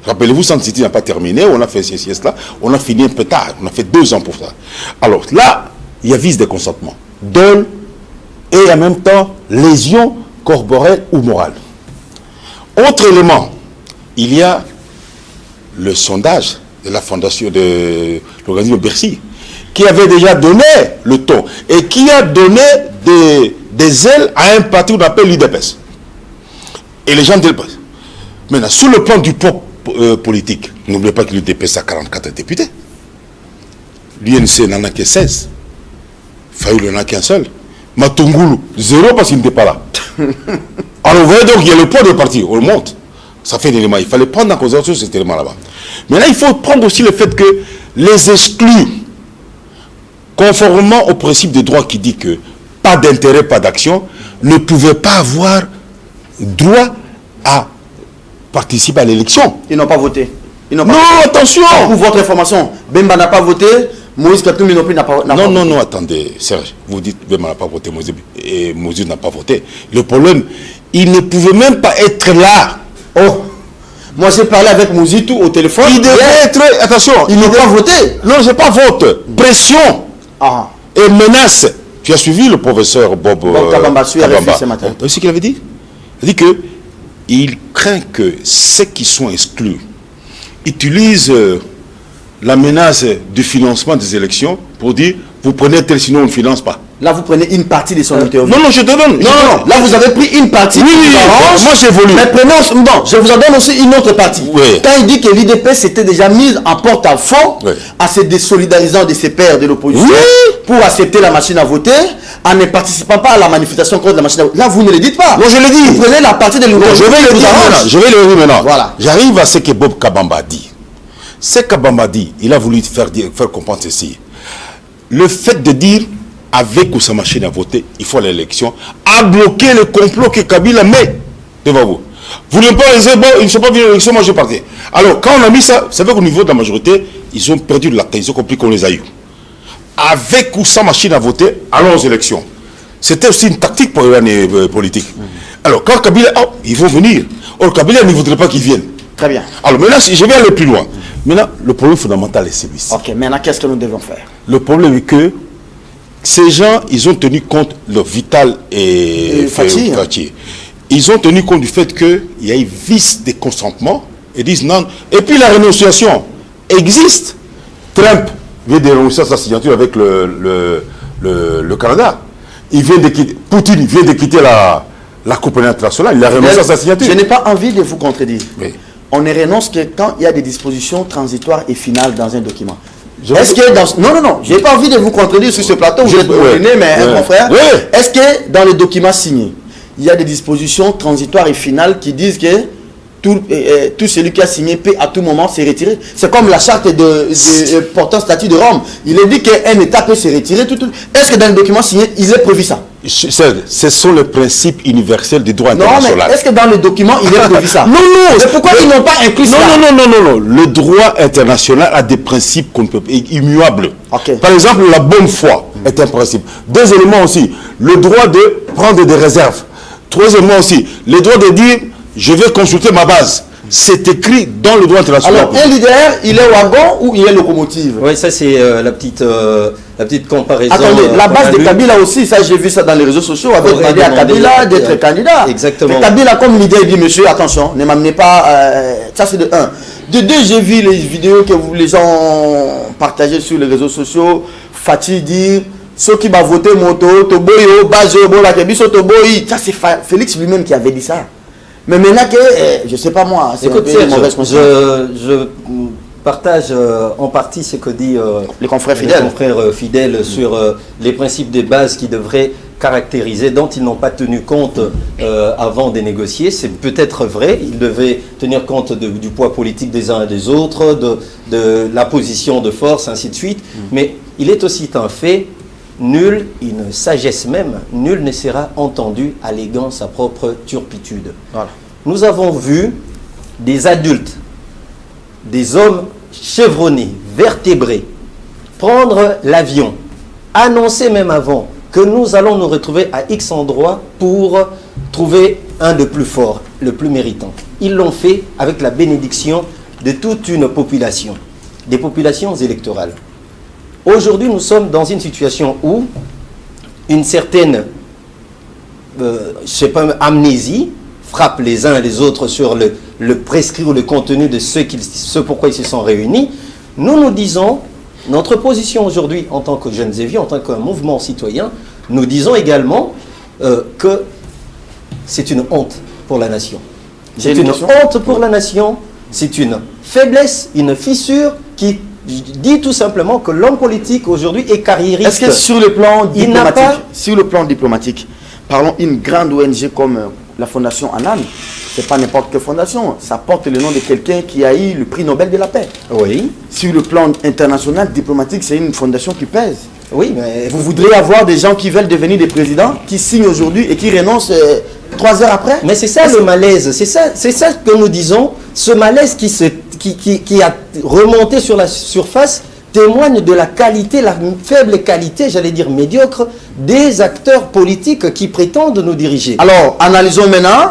Rappelez-vous, Sun City n'a pas terminé, on a fait ces siestes-là, on a fini un peu tard, on a fait 2 ans pour ça. Alors là, il y a vice de consentement, dol et en même temps lésion corporelle ou morale. Autre élément, il y a le sondage de la fondation de l'organisme Bercy, qui avait déjà donné le ton et qui a donné des ailes à un parti qu'on appelle l'UDPS. Et les gens disent, maintenant, sur le plan du poids politique, n'oubliez pas que l'UDPS a 44 députés. L'UNC n'en a que 16. Fayoul n'en a qu'un seul. Matungulu, 0 parce qu'il n'était pas là. Alors vous voyez donc, il y a le poids de parti, on monte. Ça fait un élément. Il fallait prendre en considération cet élément là-bas. Mais là, il faut prendre aussi le fait que les exclus, conformément au principe des droits qui dit que pas d'intérêt, pas d'action, ne pouvaient pas avoir droit à participer à l'élection. Ils n'ont pas voté. Non, attention. Pour votre information, Bemba n'a pas voté, Moïse Katumbi non plus n'a pas voté. Non, attendez, Serge, vous dites Bemba n'a pas voté, Moïse n'a pas voté. Le problème, il ne pouvait même pas être là. Oh, moi j'ai parlé avec Mouzitou au téléphone. Il devait être, attention, il n'a pas voté. Non, c'est pas vote, pression et menace. Tu as suivi le professeur Bob Kabamba ce matin. Tu sais ce qu'il avait dit? Il a dit que il craint que ceux qui sont exclus utilisent la menace du financement des élections pour dire vous prenez tel, sinon on ne finance pas. Là, vous prenez une partie de son interview. Non, je te donne. Non. Là, vous avez pris une partie. Oui, moi j'ai voulu. Mais prenons. Bon, je vous en donne aussi une autre partie. Oui. Quand il dit que l'IDP s'était déjà mise en porte-à-faux en se désolidarisant de ses pairs de l'opposition pour accepter la machine à voter, en ne participant pas à la manifestation contre la machine à voter. Là, vous ne le dites pas. Non, je l'ai dit. Vous prenez la partie de l'opposition. Je vais le dire maintenant. Voilà. J'arrive à ce que Bob Kabamba a dit. Ce que Kabamba dit, il a voulu faire comprendre ceci. Le fait de dire avec ou sans machine à voter, il faut l'élection, a bloqué le complot que Kabila met devant vous. Vous n'avez pas les bon, ils ne sont pas venus à l'élection, moi je partais. Alors quand on a mis ça, vous savez qu'au niveau de la majorité, ils ont perdu de la tête, ils ont compris qu'on les a eu. Avec ou sans machine à voter, allons aux élections. C'était aussi une tactique pour les politiques. Alors quand Kabila, ils vont venir. Or Kabila ne voudrait pas qu'ils viennent. Très bien. Alors maintenant, je vais aller plus loin. Maintenant, le problème fondamental est celui-ci. Ok, maintenant qu'est-ce que nous devons faire? Le problème est que ces gens, ils ont tenu compte de leur Vital et Fati. Ils ont tenu compte du fait qu'il y a un vice de consentement et disent non. Et puis la renonciation existe. Trump vient de renoncer à sa signature avec le Canada. Poutine vient de quitter la compagnie internationale. Il a renoncé à sa signature. Je n'ai pas envie de vous contredire. Oui. On ne renonce que quand il y a des dispositions transitoires et finales dans un document. Est-ce que dans... Non, je n'ai pas envie de vous contredire sur ce plateau, vous êtes mais un confrère. Est-ce que dans les documents signés, il y a des dispositions transitoires et finales qui disent que tout celui qui a signé peut à tout moment se retirer? C'est comme la charte de portant statut de Rome. Il est dit qu'un État peut se retirer. Est-ce que dans les documents signés, il est prévu ça? Ce sont les principes universels du droit international. Non, mais est-ce que dans les documents, il est prévu ça? Non. Mais pourquoi ils n'ont pas inclus ça? Non. Le droit international a des principes qu'on peut immuables. Okay. Par exemple, la bonne foi est un principe. Deux éléments aussi. Le droit de prendre des réserves. Troisièmement aussi, le droit de dire je vais consulter ma base. C'est écrit dans le droit international. Alors, un leader, il est wagon ou il est locomotive? Oui, ça c'est la petite comparaison. Attendez, la base de Kabila aussi, ça j'ai vu ça dans les réseaux sociaux, avait demandé à Kabila d'être candidat. Exactement. Mais Kabila comme leader, il dit monsieur, attention, ne m'amenez pas... ça c'est de un. De deux, j'ai vu les vidéos que les gens ont partagées sur les réseaux sociaux. Fati dit, ceux qui vont voter Moto, Toboyo, Bajo, Bola, Kebiso, Toboyi. Ça c'est Félix lui-même qui avait dit ça. Mais maintenant que, je ne sais pas moi, c'est un peu une mauvaise conscience. Je partage en partie ce que dit les confrères fidèles sur les principes de base qui devraient caractériser, dont ils n'ont pas tenu compte avant de négocier. C'est peut-être vrai, ils devaient tenir compte du poids politique des uns et des autres, de la position de force, ainsi de suite. Mais il est aussi un fait, nul, une sagesse même, nul ne sera entendu alléguant sa propre turpitude. Voilà. Nous avons vu des adultes, des hommes chevronnés, vertébrés, prendre l'avion, annoncer même avant que nous allons nous retrouver à X endroit pour trouver un de plus fort, le plus méritant. Ils l'ont fait avec la bénédiction de toute une population, des populations électorales. Aujourd'hui, nous sommes dans une situation où une certaine amnésie frappe les uns et les autres sur le prescrit ou le contenu de ce pourquoi ils se sont réunis. Nous disons, notre position aujourd'hui en tant que jeunes et vieux, en tant qu'un mouvement citoyen, nous disons également que c'est une honte pour la nation. C'est une honte pour la nation, c'est une faiblesse, une fissure qui dit tout simplement que l'homme politique aujourd'hui est carriériste. Est-ce que sur le plan diplomatique, parlons une grande ONG comme la Fondation Annan, c'est pas n'importe quelle fondation, ça porte le nom de quelqu'un qui a eu le prix Nobel de la paix. Oui. Sur le plan international, diplomatique, c'est une fondation qui pèse. Oui, mais Vous voudrez avoir des gens qui veulent devenir des présidents, qui signent aujourd'hui et qui renoncent 3 heures après? Mais c'est ça le malaise, c'est ça que nous disons, ce malaise qui a remonté sur la surface témoigne de la qualité, la faible qualité, j'allais dire médiocre, des acteurs politiques qui prétendent nous diriger. Alors, analysons maintenant,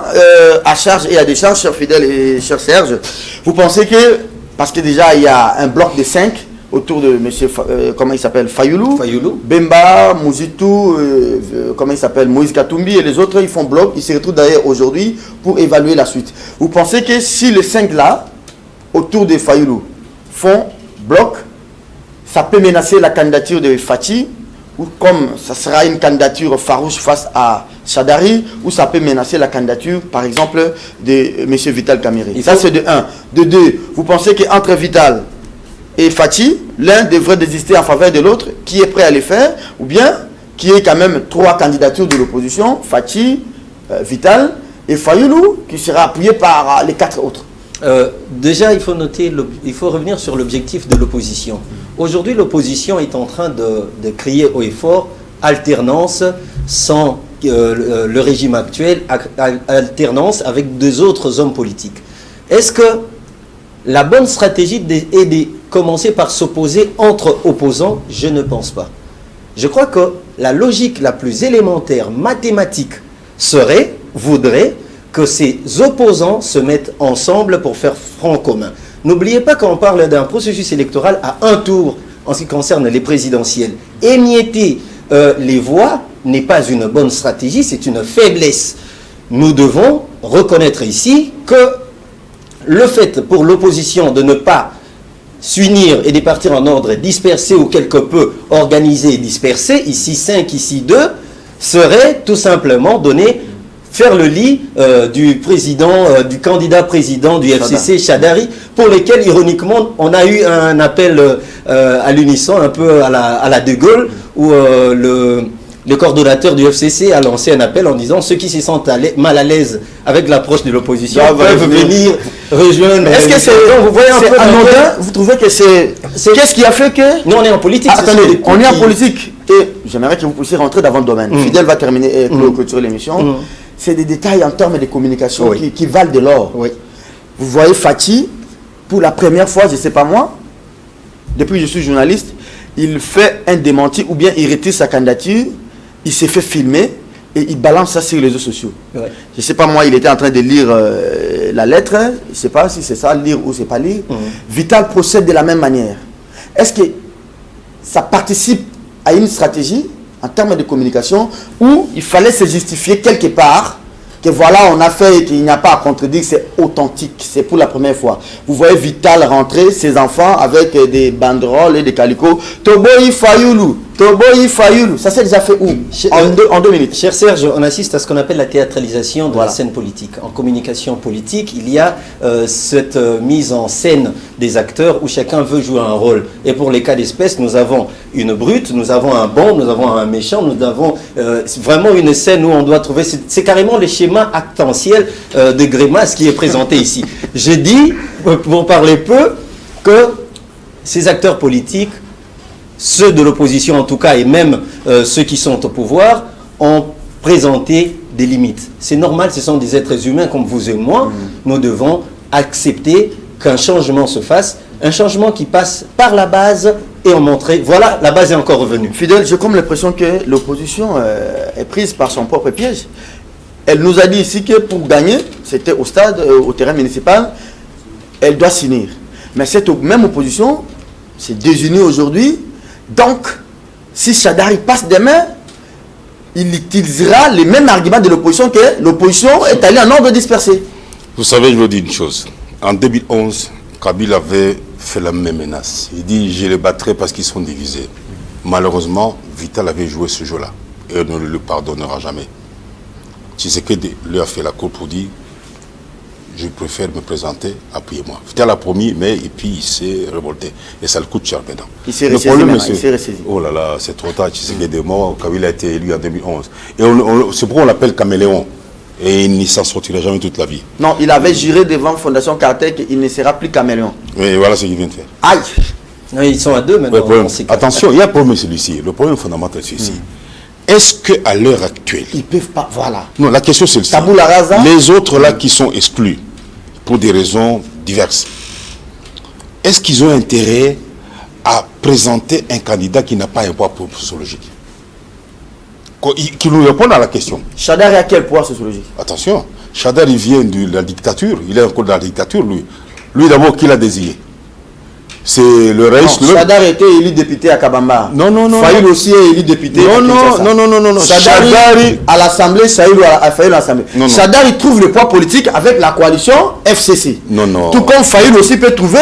à charge et à décharge, cher Fidèle et cher Serge. Vous pensez que, parce que déjà il y a un bloc de 5 autour de M. Comment il s'appelle, Fayoulou, Bemba, Mouzitou, comment il s'appelle, Moïse Katumbi et les autres, ils font bloc, ils se retrouvent d'ailleurs aujourd'hui pour évaluer la suite. Vous pensez que si les 5 là, autour de Fayoulou, font bloc, ça peut menacer la candidature de Fathi, ou comme ça sera une candidature farouche face à Chadari, ou ça peut menacer la candidature, par exemple, de M. Vital Kamerhe. Ça, c'est de 1. De 2, vous pensez qu'entre Vital et Fathi, l'un devrait désister en faveur de l'autre, qui est prêt à le faire, ou bien qui est quand même 3 candidatures de l'opposition, Fathi, Vital et Fayoulou, qui sera appuyé par les 4 autres. Déjà, il faut revenir sur l'objectif de l'opposition. Aujourd'hui, l'opposition est en train de crier haut et fort alternance sans le régime actuel, alternance avec 2 autres hommes politiques. Est-ce que la bonne stratégie est de commencer par s'opposer entre opposants? Je ne pense pas. Je crois que la logique la plus élémentaire, mathématique, voudrait que ces opposants se mettent ensemble pour faire front commun. N'oubliez pas qu'on parle d'un processus électoral à un tour en ce qui concerne les présidentielles. Émietter les voix n'est pas une bonne stratégie, c'est une faiblesse. Nous devons reconnaître ici que le fait pour l'opposition de ne pas s'unir et de partir en ordre dispersé ou quelque peu organisé et dispersé, ici 5, ici 2, serait tout simplement faire le lit du candidat président du FCC, Chadari, pour lesquels, ironiquement, on a eu un appel à l'unisson, un peu à la De Gaulle, où le coordonnateur du FCC a lancé un appel en disant ceux qui se sentent mal à l'aise avec l'approche de l'opposition peuvent venir rejoindre. Est-ce que c'est anodin? Vous trouvez que c'est... Qu'est-ce qui a fait que... Nous, on est en politique. Attendez, on est en politique. Et j'aimerais que vous puissiez rentrer dans votre domaine. Fidèle va terminer et clôturer l'émission. C'est des détails en termes de communication qui valent de l'or. Oui. Vous voyez Fathi, pour la première fois, je ne sais pas moi, depuis que je suis journaliste, il fait un démenti ou bien il retire sa candidature, il s'est fait filmer et il balance ça sur les réseaux sociaux. Je ne sais pas moi, il était en train de lire la lettre, je ne sais pas si c'est ça, lire ou c'est pas lire. Vital procède de la même manière. Est-ce que ça participe à une stratégie en termes de communication où il fallait se justifier quelque part que voilà, on a fait et qu'il n'y a pas à contredire, c'est authentique, c'est pour la première fois. Vous voyez Vital rentrer, ses enfants avec des banderoles et des calicots. Toboyi Fayoulou, Toboyi Fayoulou. Ça s'est déjà fait où? En 2 minutes. Cher Serge, on assiste à ce qu'on appelle la théâtralisation de la scène politique. En communication politique, il y a cette mise en scène des acteurs où chacun veut jouer un rôle. Et pour les cas d'espèce, nous avons une brute, nous avons un bon, nous avons un méchant, nous avons vraiment une scène où on doit trouver... C'est carrément le schéma actentiel de grimace qui est présenté ici. Je dis, pour parler peu, que ces acteurs politiques, ceux de l'opposition en tout cas, et même ceux qui sont au pouvoir, ont présenté des limites. C'est normal, ce sont des êtres humains comme vous et moi. Nous devons accepter qu'un changement se fasse, un changement qui passe par la base et en montrer, voilà, la base est encore revenue. Fidèle, j'ai comme l'impression que l'opposition est prise par son propre piège. Elle nous a dit ici que pour gagner, c'était au stade, au terrain municipal, elle doit s'unir. Mais cette même opposition s'est désunie aujourd'hui. Donc, si Chadari passe demain, il utilisera les mêmes arguments de l'opposition que l'opposition est allée en ordre dispersé. Vous savez, je vous dis une chose. En 2011, Kabila avait fait la même menace. Il dit, je les battrai parce qu'ils sont divisés. Malheureusement, Vital avait joué ce jeu-là. Et on ne le pardonnera jamais. Tshisekedi lui a fait la cour pour dire, je préfère me présenter, appuyez-moi. Vital a promis, mais et puis il s'est révolté. Et ça le coûte cher maintenant. Il s'est ressaisi. Oh là là, c'est trop tard. Tshisekedi est mort, Kabila a été élu en 2011. Et c'est pourquoi on l'appelle caméléon. Et il ne s'en sortira jamais toute la vie. Non, il avait juré devant Fondation Carter qu'il ne sera plus caméléon. Et voilà ce qu'il vient de faire. Aïe! Oui, ils sont à deux maintenant. Attention, il y a un problème celui-ci. Le problème fondamental c'est celui-ci. Est-ce qu'à l'heure actuelle... Ils peuvent pas, voilà. Non, la question c'est celle-ci. Tabula rasa. Les autres là qui sont exclus, pour des raisons diverses, est-ce qu'ils ont intérêt à présenter un candidat qui n'a pas un poids sociologique? Qui nous répondent à la question. Chadar est à quel poids sociologique? Attention, Chadar il vient de la dictature, il est encore dans la dictature lui. Lui d'abord, qui l'a désigné? C'est le reste. Chadar était élu député à Kabamba. Non. Fayoul aussi est élu député à Kinshasa. Non. Chadar à l'Assemblée, Fayoul à l'Assemblée. Chadar il trouve le poids politique avec la coalition FCC. Non. Tout comme Fayoul aussi peut trouver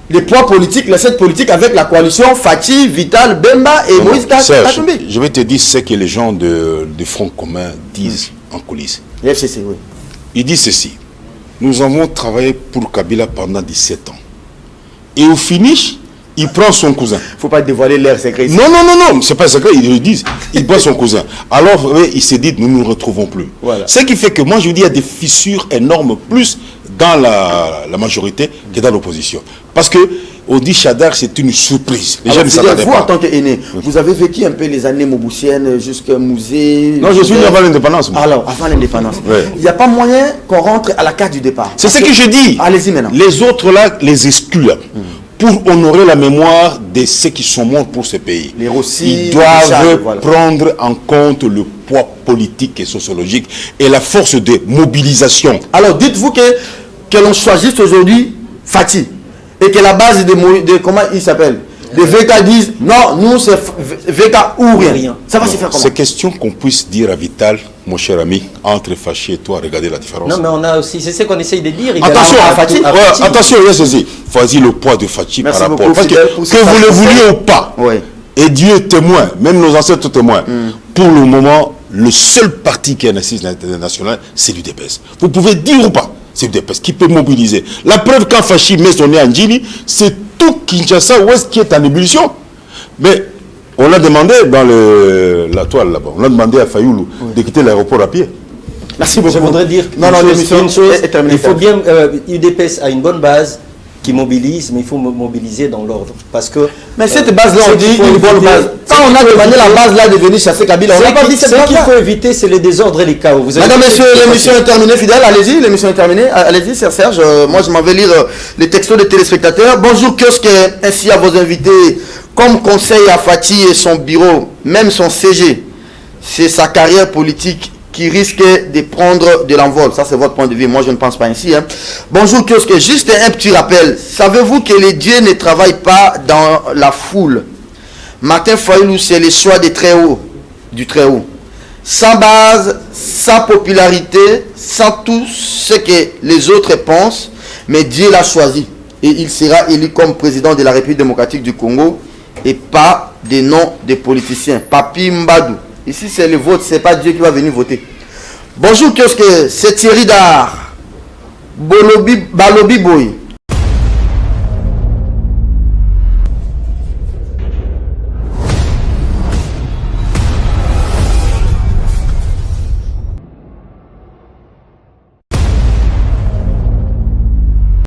les poids politiques, les sept politiques avec la coalition Fatih, Vital, Bemba et Moïse Katumbi. Je vais te dire ce que les gens de Front commun disent en coulisses. Les FCC, oui. Ils disent ceci. Nous avons travaillé pour Kabila pendant 17 ans. Et au finish, il prend son cousin. Il ne faut pas dévoiler l'air secret. Non, c'est pas secret, ils le disent. Il prend son cousin. Alors, il s'est dit, nous ne nous retrouvons plus. Voilà. Ce qui fait que moi, je dis, il y a des fissures énormes, plus dans la majorité que dans l'opposition. Parce que, on dit Chadar, c'est une surprise. Les gens ne s'attendaient pas. Vous, en tant qu'aîné, vous avez vécu un peu les années mobussiennes jusqu'à Musée. Non, je suis venu avant l'indépendance. Alors, avant l'indépendance. Ouais. Il n'y a pas moyen qu'on rentre à la carte du départ. C'est ce que je dis. Allez-y maintenant. Les autres là, les excluent. Pour honorer la mémoire de ceux qui sont morts pour ce pays. Les Rossi, ils doivent voilà. prendre en compte le poids politique et sociologique et la force de mobilisation. Alors, dites-vous que l'on choisisse aujourd'hui Fatih et que la base de comment il s'appelle, les VK disent non, nous c'est VK ou rien. Ça va se faire comment? C'est question qu'on puisse dire à Vital, mon cher ami, entre Fachi et toi, regardez la différence. Non, mais on a aussi, c'est ce qu'on essaye de dire. Attention, attention, il y a ceci. Voici le poids de Fachi par rapport. Parce que vous le vouliez ou pas, et Dieu est témoin, même nos ancêtres témoins, pour le moment, le seul parti qui est un assise national, c'est l'UDPS. Vous pouvez dire ou pas, c'est l'UDPS qui peut mobiliser. La preuve, quand Fachi met son nez en Djini, c'est tout Kinshasa Ouest qui est en ébullition. Mais on a demandé dans la toile là-bas, on a demandé à Fayoulou de quitter l'aéroport à pied. Merci beaucoup. Je voudrais dire une chose. Il faut bien, UDPS a une bonne base qui mobilise, mais il faut mobiliser dans l'ordre. Parce que... Mais cette base-là, on dit une bonne base. Quand on a demandé la base-là de venir chasser Kabila, on n'a pas dit cette base-là. Ce qu'il faut éviter, c'est les désordres et les chaos. Madame, messieurs, l'émission est terminée, fidèle. Allez-y, l'émission est terminée. Allez-y, Serge. Moi, je m'en vais lire les textos des téléspectateurs. Bonjour, kiosque, ainsi à vos invités. Comme conseil à Fatih et son bureau, même son CG, c'est sa carrière politique qui risque de prendre de l'envol. Ça, c'est votre point de vue. Moi, je ne pense pas ainsi. Bonjour, kiosque. Juste un petit rappel. Savez-vous que les dieux ne travaillent pas dans la foule? Martin Fayoulou, c'est le choix du très haut. Sans base, sans popularité, sans tout ce que les autres pensent, mais Dieu l'a choisi. Et il sera élu comme président de la République démocratique du Congo et pas des noms des politiciens. Papi Mbadou. Ici, c'est le vote, c'est pas Dieu qui va venir voter. Bonjour, kiosque, c'est Thierry Dar. Balobi Boy.